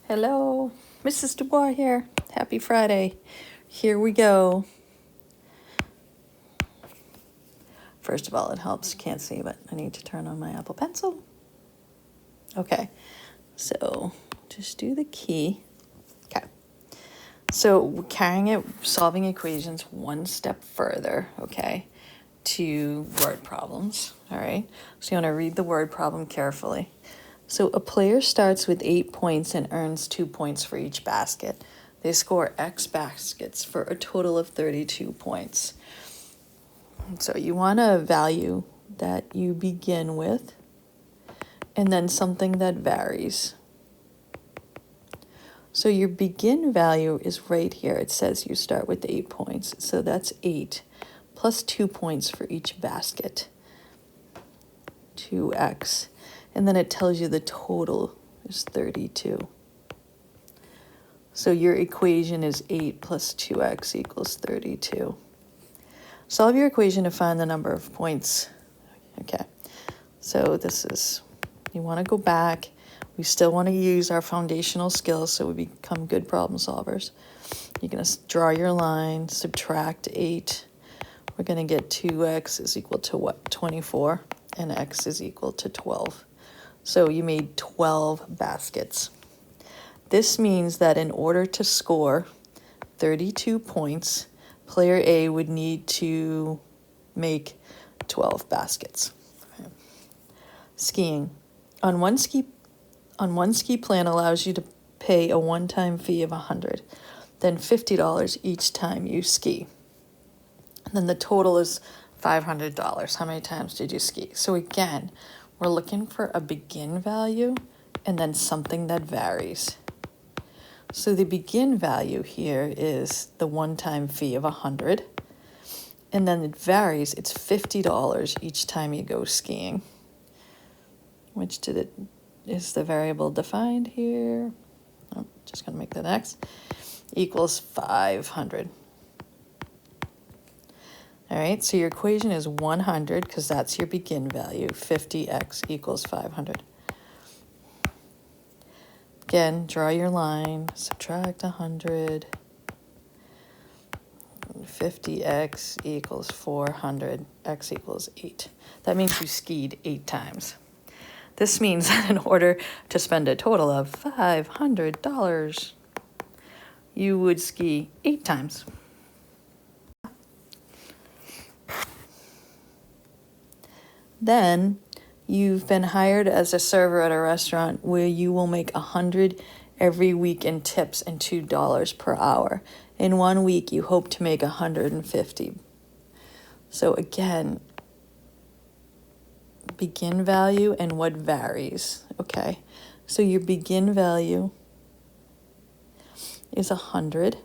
Hello, Mrs. Dubois here. Happy Friday. Here we go. First of all, it helps. Can't see, but I need to turn on my Apple Pencil. Okay, so just do the key. Okay, so carrying it, solving equations one step further, okay, to word problems, all right? So you want to read the word problem carefully. So a player starts with 8 points and earns 2 points for each basket. They score X baskets for a total of 32 points. So you want a value that you begin with and then something that varies. So your begin value is right here. It says you start with 8 points. So that's 8 plus 2 points for each basket. 2x. And then it tells you the total is 32. So your equation is 8 plus 2x equals 32. Solve your equation to find the number of points. Okay, so this is, you want to go back. We still want to use our foundational skills so we become good problem solvers. You're going to draw your line, subtract 8. We're going to get 2x is equal to what? 24, and x is equal to 12. So you made 12 baskets. This means that in order to score 32 points, player A would need to make 12 baskets. Okay. Skiing. On one ski plan allows you to pay a one-time fee of $100, then $50 each time you ski. And then the total is $500. How many times did you ski? So again, we're looking for a begin value and then something that varies. So the begin value here is the one-time fee of $100, and then it varies. It's $50 each time you go skiing. Is the variable defined here? Oh, just gonna make that X equals 500. All right, so your equation is 100 because that's your begin value. 50x equals 500. Again, draw your line, subtract 100. 50x equals 400, x equals 8. That means you skied 8 times. This means that in order to spend a total of $500, you would ski 8 times. Then you've been hired as a server at a restaurant where you will make 100 every week in tips and $2 per hour. In 1 week, you hope to make 150. So again, begin value and what varies, okay? So your begin value is 100.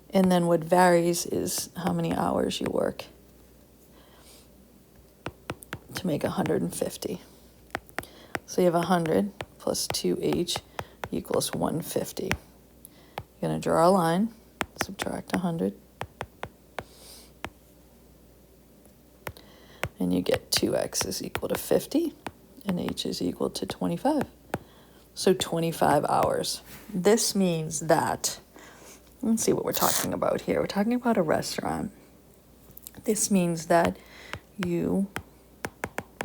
And then what varies is how many hours you work to make 150. So you have 100 plus 2h equals 150. You're going to draw a line, subtract 100, and you get 2x is equal to 50, and h is equal to 25. So 25 hours. This means that, let's see what we're talking about here. We're talking about a restaurant. This means that you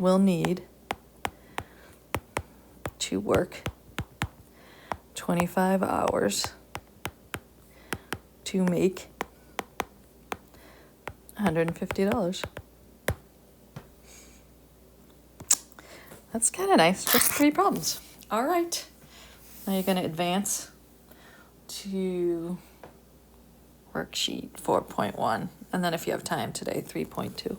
will need to work 25 hours to make $150. That's kind of nice. Just 3 problems. All right. Now you're going to advance to worksheet 4.1. And then if you have time today, 3.2.